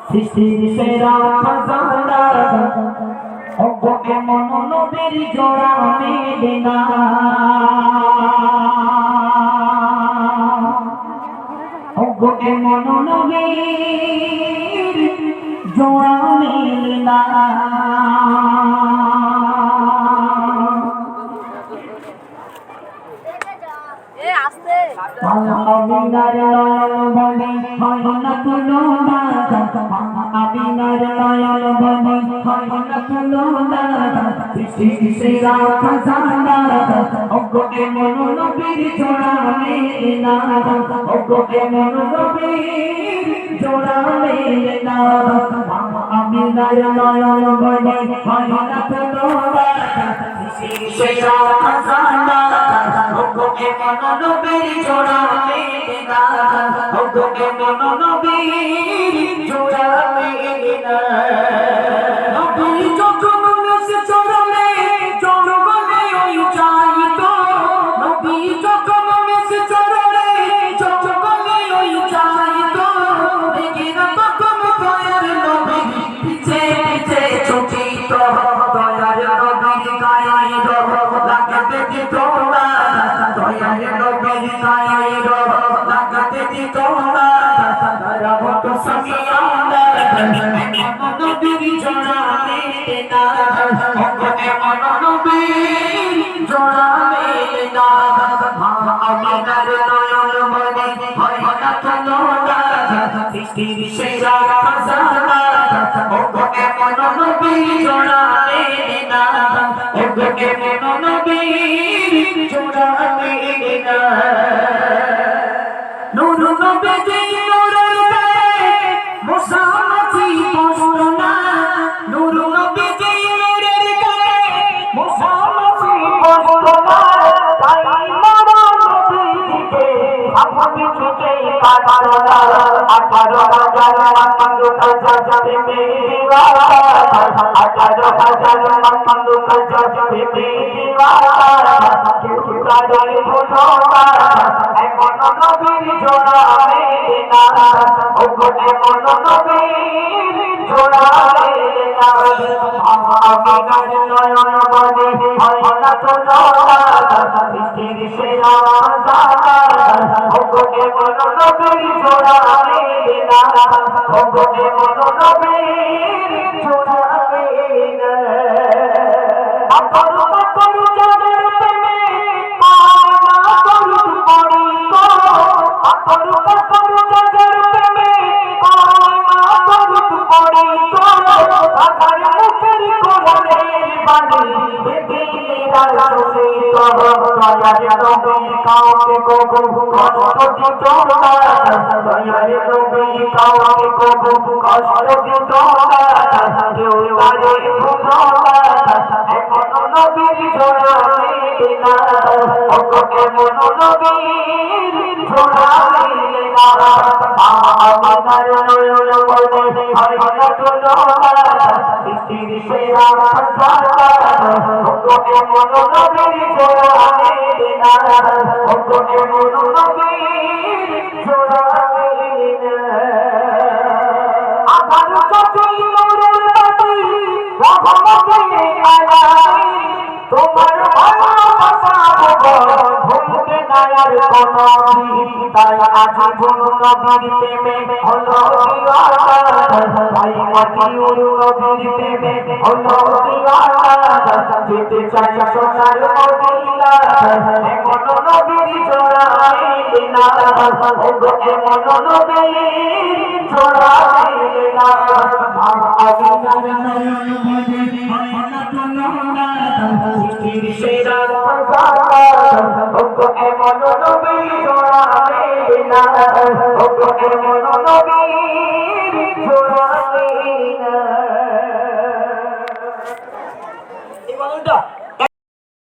সৃষ্টির সেরা খাজানা ওগো এমন নবীর জোড়া মেলে না ওগো এমন নবীর জোড়া মেলে না আমিনার নয়ন বনে হয় না তুলনা আমিনার নয়ন বনে হয় না তুলনা সৃষ্টির সেরা খাজানা ওগো এমন নবীর জোড়া মেলে না ওগো এমন নবীর জোড়া মেলে না আমিনার নয়ন বনে হয় না তুলনা সৃষ্টির সেরা খাজানা ওগো এমন নবীর জোড়া মেলে না ওগো এমন নবীর জোড়া মেলে না নবীর যখন এসে চরণে জঙ্গলে ওই চাইত নবীর যখন এসে চরণে জঙ্গলে ওই চাইত দেখি না তখন দয়ার নবী পিছে পিছে ছুটিত দয়ার নবীর গায়ে লাগাতে দিত না দয়ার নবীর গায়ে লাগাতে দিত না তারা মতো সামিয়ানা এমন নবীর জোড়া মেলে না এমন নবীর জোড়া মেলে না আমিনার নয়ন বনে হয় না তুলনা সৃষ্টির সেরা খাজানা ওগো এমন নবীর জোড়া মেলে না ওগো এমন নবীর জোড়া মেলে না নূর নবীজি নূরের গায়ে মুসা নবী বসত না নূর নবীজি নূরের গায়ে মুসা নবী বসত না তাই নূর নবীজিকে আপনি ছুটে কাটত না 18,000 মন্দ কাজে দিওয়ানা 18,000 মন্দ কাজে দিওয়ানা কেউ কাজে ভুলো না এমন নবীর জোড়া মেলে না ওগো এমন নবীর জোড়া মেলে না আমিনার নয়ন বনে হয় না তুলনা সৃষ্টির সেরা খাজানা ওগো এমন নবীর জোড়া মেলে না ওগো এমন নবীর জোড়া মেলে না আপন আপন যাদের প্রেমে সৃষ্টির সেরা খাজানা ওগো এমন নবীর জোড়া মেলে না ওগো এমন নবীর জোড়া মেলে না আধার চোখে নূরের বাতি রহমতে আলাই তোমার ভালোবাসা ভুলতে না আর কোনো দিন তাই আজ ভুল নবীর প্রেমে হলো দিওয়ানা তাই মতিউর নবীর প্রেমে হলো দিওয়ানা যেতে চাই সোনার মদিনা এমন নবীর জোড়া মেলে না ওগো এমন নবীর জোড়া মেলে না আমিনার নয়ন বনে হয় না তুলনা সৃষ্টির সেরা খাজানা ওগো এমন নবীর জোড়া মেলে না ওগো এমন নবীর জোড়া